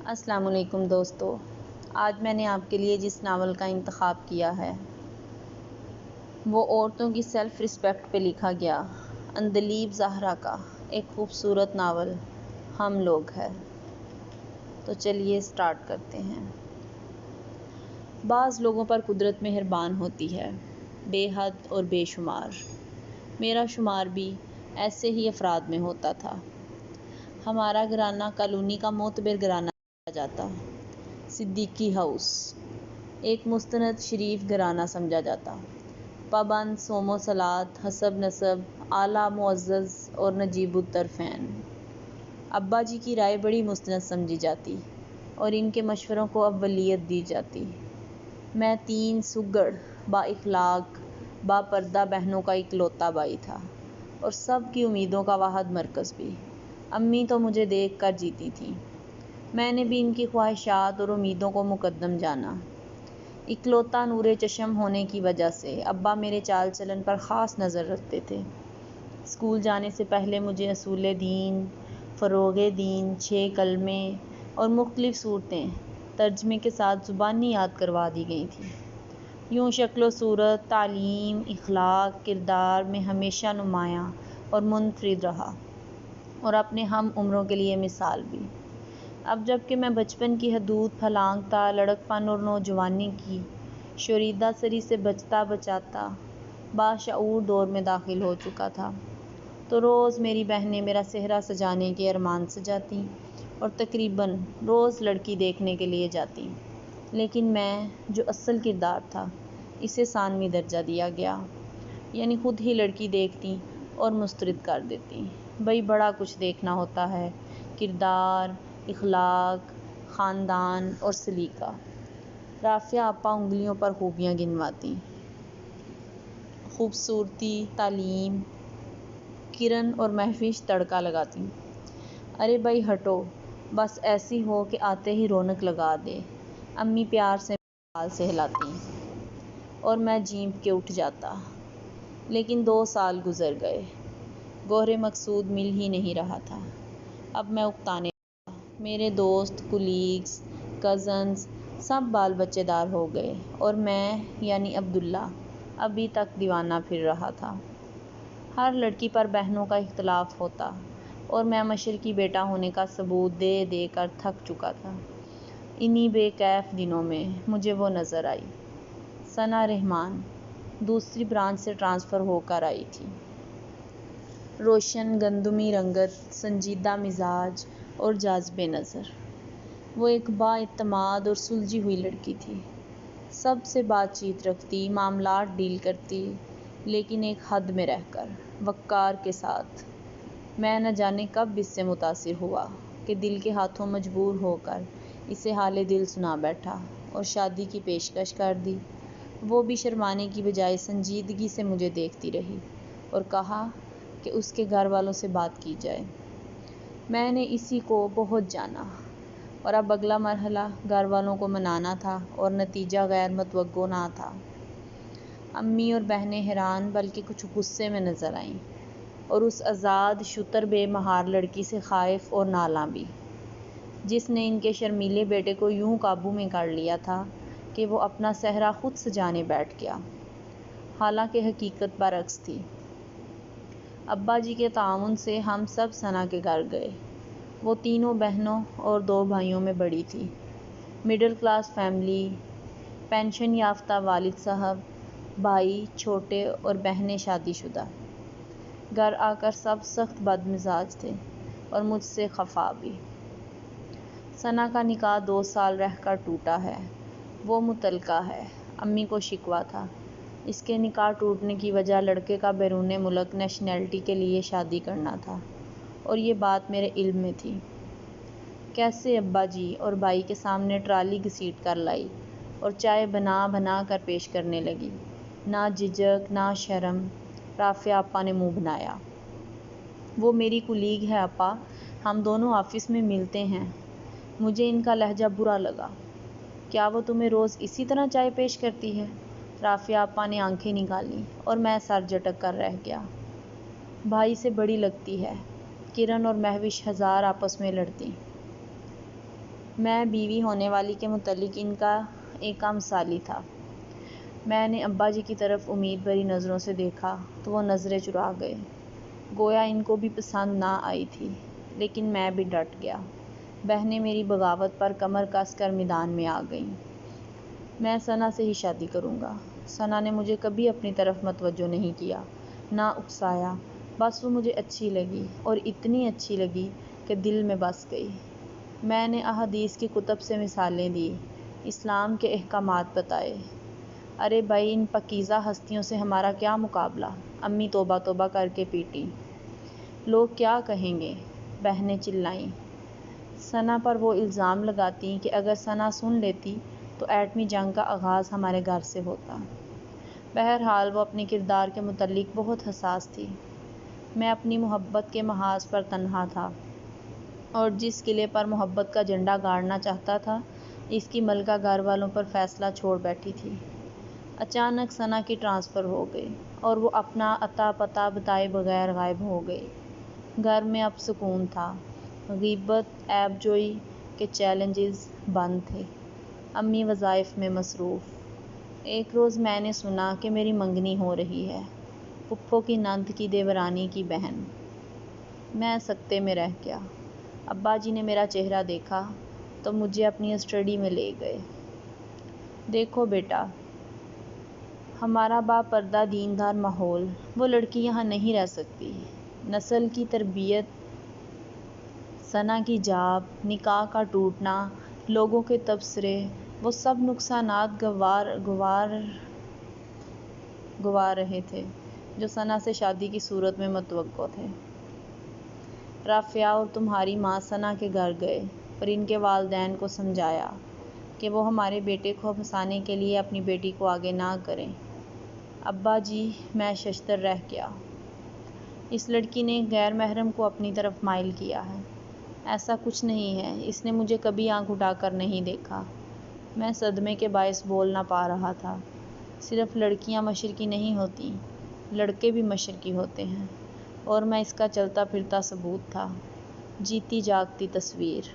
السلام علیکم دوستو، آج میں نے آپ کے لیے جس ناول کا انتخاب کیا ہے وہ عورتوں کی سیلف رسپیکٹ پہ لکھا گیا اندلیب زہرا کا ایک خوبصورت ناول ہم لوگ ہے۔ تو چلیے سٹارٹ کرتے ہیں۔ بعض لوگوں پر قدرت مہربان ہوتی ہے، بے حد اور بے شمار۔ میرا شمار بھی ایسے ہی افراد میں ہوتا تھا۔ ہمارا گھرانہ کالونی کا معتبر گھرانہ جاتا، صدیقی ہاؤس ایک مستند شریف گھرانہ سمجھا جاتا، پابند صوم و صلات، حسب نسب، اعلیٰ معزز اور نجیب الطرفین۔ ابا جی کی رائے بڑی مستند سمجھی جاتی اور ان کے مشوروں کو اولیت دی جاتی۔ میں 3 سگڑ با اخلاق با پردہ بہنوں کا اکلوتا بھائی تھا اور سب کی امیدوں کا واحد مرکز بھی۔ امی تو مجھے دیکھ کر جیتی تھیں، میں نے بھی ان کی خواہشات اور امیدوں کو مقدم جانا۔ اکلوتا نور چشم ہونے کی وجہ سے ابا میرے چال چلن پر خاص نظر رکھتے تھے۔ اسکول جانے سے پہلے مجھے اصول دین، فروغ دین، 6 کلمے اور مختلف صورتیں ترجمے کے ساتھ زبانی یاد کروا دی گئی تھیں۔ یوں شکل و صورت، تعلیم، اخلاق، کردار میں ہمیشہ نمایاں اور منفرد رہا اور اپنے ہم عمروں کے لیے مثال بھی۔ اب جب کہ میں بچپن کی حدود پھلانگتا، لڑکپن اور نوجوانی کی شوریدہ سری سے بچتا بچاتا باشعور دور میں داخل ہو چکا تھا، تو روز میری بہنیں میرا صحرا سجانے کے ارمان سجاتیں اور تقریباً روز لڑکی دیکھنے کے لیے جاتیں، لیکن میں جو اصل کردار تھا اسے ثانوی درجہ دیا گیا، یعنی خود ہی لڑکی دیکھتیں اور مسترد کر دیتیں۔ بھئی بڑا کچھ دیکھنا ہوتا ہے، کردار، اخلاق، خاندان اور سلیقہ۔ رافعہ آپا انگلیوں پر خوبیاں گنواتیں، خوبصورتی، تعلیم، کرن اور مہوش تڑکا لگاتیں۔ ارے بھائی ہٹو، بس ایسی ہو کہ آتے ہی رونق لگا دے۔ امی پیار سے بال سہلاتیں اور میں جھینپ کے اٹھ جاتا۔ لیکن 2 سال گزر گئے، گوہر مقصود مل ہی نہیں رہا تھا۔ اب میں اکتانے لگا۔ میرے دوست، کولیگز، کزنز سب بال بچے دار ہو گئے اور میں یعنی عبداللہ ابھی تک دیوانہ پھر رہا تھا۔ ہر لڑکی پر بہنوں کا اختلاف ہوتا اور میں مشرقی بیٹا ہونے کا ثبوت دے دے کر تھک چکا تھا۔ انہی بے کیف دنوں میں مجھے وہ نظر آئی۔ ثنا رحمان دوسری برانچ سے ٹرانسفر ہو کر آئی تھی۔ روشن گندمی رنگت، سنجیدہ مزاج اور جاذب نظر۔ وہ ایک با اعتماد اور سلجھی ہوئی لڑکی تھی، سب سے بات چیت رکھتی، معاملات ڈیل کرتی، لیکن ایک حد میں رہ کر، وقار کے ساتھ۔ میں نہ جانے کب اس سے متاثر ہوا کہ دل کے ہاتھوں مجبور ہو کر اسے حال دل سنا بیٹھا اور شادی کی پیشکش کر دی۔ وہ بھی شرمانے کی بجائے سنجیدگی سے مجھے دیکھتی رہی اور کہا کہ اس کے گھر والوں سے بات کی جائے۔ میں نے اسی کو بہت جانا اور اب اگلا مرحلہ گھر والوں کو منانا تھا اور نتیجہ غیر متوقع نہ تھا۔ امی اور بہنیں حیران بلکہ کچھ غصے میں نظر آئیں اور اس آزاد شتر بے مہار لڑکی سے خائف اور نالاں بھی، جس نے ان کے شرمیلے بیٹے کو یوں قابو میں کر لیا تھا کہ وہ اپنا صحرا خود سجانے بیٹھ گیا۔ حالانکہ حقیقت برعکس تھی۔ ابا جی کے تعاون سے ہم سب ثنا کے گھر گئے۔ وہ تینوں بہنوں اور 2 بھائیوں میں بڑی تھی۔ مڈل کلاس فیملی، پینشن یافتہ والد صاحب، بھائی چھوٹے اور بہنیں شادی شدہ۔ گھر آ کر سب سخت بد مزاج تھے اور مجھ سے خفا بھی۔ ثنا کا نکاح 2 سال رہ کر ٹوٹا ہے، وہ مطلقہ ہے۔ امی کو شکوہ تھا، اس کے نکاح ٹوٹنے کی وجہ لڑکے کا بیرون ملک نیشنلٹی کے لیے شادی کرنا تھا اور یہ بات میرے علم میں تھی۔ کیسے ابا جی اور بھائی کے سامنے ٹرالی گھسیٹ کر لائی اور چائے بنا بنا کر پیش کرنے لگی۔ نہ جھجک نہ شرم۔ رافعہ آپا نے منہ بنایا۔ وہ میری کولیگ ہے آپا، ہم دونوں آفس میں ملتے ہیں۔ مجھے ان کا لہجہ برا لگا۔ کیا وہ تمہیں روز اسی طرح چائے پیش کرتی ہے؟ رافعہ آپا نے آنکھیں نکالیں اور میں سر جھٹک کر رہ گیا۔ بھائی سے بڑی لگتی ہے۔ کرن اور مہوش ہزار آپس میں لڑتیں۔ میں بیوی ہونے والی کے متعلق ان کا ایک عام مثالی تھا۔ میں نے ابا جی کی طرف امید بھری نظروں سے دیکھا تو وہ نظریں چرا گئے، گویا ان کو بھی پسند نہ آئی تھی، لیکن میں بھی ڈٹ گیا۔ بہنیں میری بغاوت پر کمر کس کر میدان میں آ گئیں۔ میں ثنا سے ہی شادی کروں گا۔ ثنا نے مجھے کبھی اپنی طرف متوجہ نہیں کیا، نہ اکسایا، بس وہ مجھے اچھی لگی اور اتنی اچھی لگی کہ دل میں بس گئی۔ میں نے احادیث کی کتب سے مثالیں دی، اسلام کے احکامات بتائے۔ ارے بھائی، ان پاکیزہ ہستیوں سے ہمارا کیا مقابلہ؟ امی توبہ توبہ کر کے پیٹیں۔ لوگ کیا کہیں گے؟ بہنیں چلائیں۔ ثنا پر وہ الزام لگاتیں کہ اگر ثنا سن لیتی تو ایٹمی جنگ کا آغاز ہمارے گھر سے ہوتا۔ بہرحال وہ اپنے کردار کے متعلق بہت حساس تھی۔ میں اپنی محبت کے محاذ پر تنہا تھا اور جس قلعے پر محبت کا جھنڈا گاڑنا چاہتا تھا، اس کی ملکہ گھر والوں پر فیصلہ چھوڑ بیٹھی تھی۔ اچانک ثنا کی ٹرانسفر ہو گئی اور وہ اپنا اتا پتہ بتائے بغیر غائب ہو گئی۔ گھر میں اب سکون تھا۔ غیبت، عیب جوئی کے چیلنجز بند تھے۔ امی وظائف میں مصروف۔ ایک روز میں نے سنا کہ میری منگنی ہو رہی ہے، پھپھو کی نند کی دیورانی کی بہن۔ میں سکتے میں رہ گیا۔ ابا جی نے میرا چہرہ دیکھا تو مجھے اپنی اسٹڈی میں لے گئے۔ دیکھو بیٹا، ہمارا باپردہ دیندار ماحول، وہ لڑکی یہاں نہیں رہ سکتی۔ نسل کی تربیت، ثنا کی جاب، نکاح کا ٹوٹنا، لوگوں کے تبصرے، وہ سب نقصانات گوار رہے تھے جو ثنا سے شادی کی صورت میں متوقع تھے۔ رافعہ اور تمہاری ماں ثنا کے گھر گئے اور ان کے والدین کو سمجھایا کہ وہ ہمارے بیٹے کو پھنسانے کے لیے اپنی بیٹی کو آگے نہ کریں۔ ابا جی، میں ششدر رہ گیا۔ اس لڑکی نے غیر محرم کو اپنی طرف مائل کیا ہے۔ ایسا کچھ نہیں ہے، اس نے مجھے کبھی آنکھ اٹھا کر نہیں دیکھا۔ میں صدمے کے باعث بول نہ پا رہا تھا۔ صرف لڑکیاں مشرقی نہیں ہوتیں، لڑکے بھی مشرقی ہوتے ہیں، اور میں اس کا چلتا پھرتا ثبوت تھا، جیتی جاگتی تصویر۔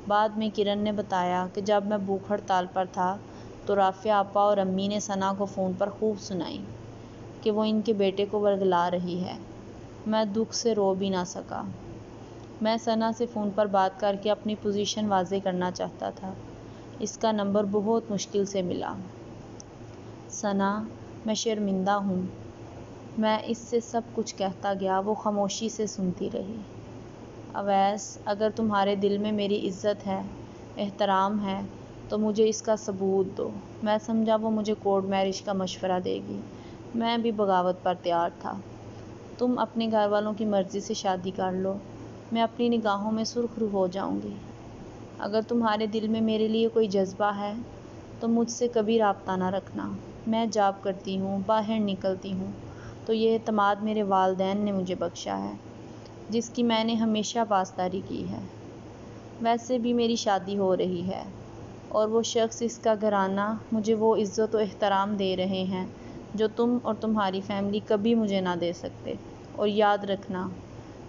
بعد میں کرن نے بتایا کہ جب میں بھوک ہڑتال پر تھا تو رافعہ آپا اور امی نے ثنا کو فون پر خوب سنائیں کہ وہ ان کے بیٹے کو ورگلا رہی ہے۔ میں دکھ سے رو بھی نہ سکا۔ میں ثنا سے فون پر بات کر کے اپنی پوزیشن واضح کرنا چاہتا تھا۔ اس کا نمبر بہت مشکل سے ملا۔ ثنا، میں شرمندہ ہوں۔ میں اس سے سب کچھ کہتا گیا، وہ خاموشی سے سنتی رہی۔ اویس، اگر تمہارے دل میں میری عزت ہے، احترام ہے، تو مجھے اس کا ثبوت دو۔ میں سمجھا وہ مجھے کورٹ میرج کا مشورہ دے گی۔ میں بھی بغاوت پر تیار تھا۔ تم اپنے گھر والوں کی مرضی سے شادی کر لو، میں اپنی نگاہوں میں سرخ رو ہو جاؤں گی۔ اگر تمہارے دل میں میرے لیے کوئی جذبہ ہے تو مجھ سے کبھی رابطہ نہ رکھنا۔ میں جاب کرتی ہوں، باہر نکلتی ہوں تو یہ اعتماد میرے والدین نے مجھے بخشا ہے، جس کی میں نے ہمیشہ پاسداری کی ہے۔ ویسے بھی میری شادی ہو رہی ہے اور وہ شخص، اس کا گھرانہ، مجھے وہ عزت و احترام دے رہے ہیں جو تم اور تمہاری فیملی کبھی مجھے نہ دے سکتے۔ اور یاد رکھنا۔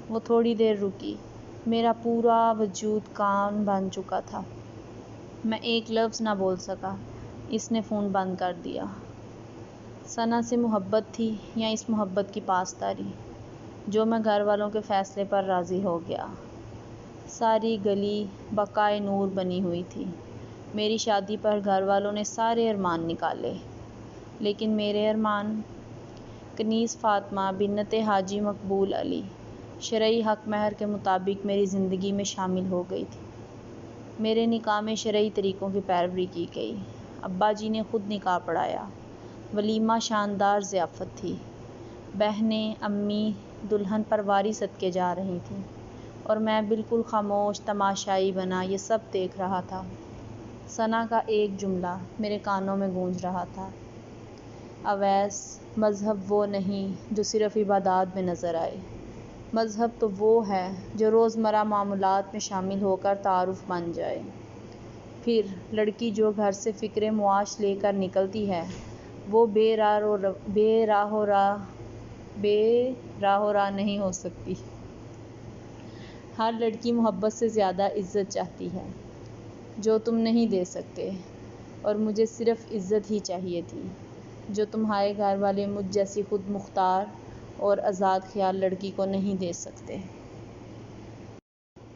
وہ تھوڑی دیر رکی۔ میرا پورا وجود کان بن چکا تھا۔ میں ایک لفظ نہ بول سکا۔ اس نے فون بند کر دیا۔ ثنا سے محبت تھی یا اس محبت کی پاسداری، جو میں گھر والوں کے فیصلے پر راضی ہو گیا۔ ساری گلی بقائے نور بنی ہوئی تھی۔ میری شادی پر گھر والوں نے سارے ارمان نکالے، لیکن میرے ارمان، کنیز فاطمہ بنت حاجی مقبول علی، شرعی حق مہر کے مطابق میری زندگی میں شامل ہو گئی تھی۔ میرے نکاح میں شرعی طریقوں کی پیروی کی گئی۔ ابا جی نے خود نکاح پڑھایا۔ ولیمہ شاندار ضیافت تھی۔ بہنیں، امی دلہن پرواری صدقے جا رہی تھیں اور میں بالکل خاموش تماشائی بنا یہ سب دیکھ رہا تھا۔ ثنا کا ایک جملہ میرے کانوں میں گونج رہا تھا، اویس، مذہب وہ نہیں جو صرف عبادات میں نظر آئے۔ مذہب تو وہ ہے جو روزمرہ معاملات میں شامل ہو کر تعارف بن جائے۔ پھر لڑکی جو گھر سے فکر معاش لے کر نکلتی ہے، وہ بے راہ و راہ نہیں ہو سکتی۔ ہر لڑکی محبت سے زیادہ عزت چاہتی ہے۔ جو تم نہیں دے سکتے، اور مجھے صرف عزت ہی چاہیے تھی، جو تمہارے گھر والے مجھ جیسی خود مختار اور آزاد خیال لڑکی کو نہیں دے سکتے۔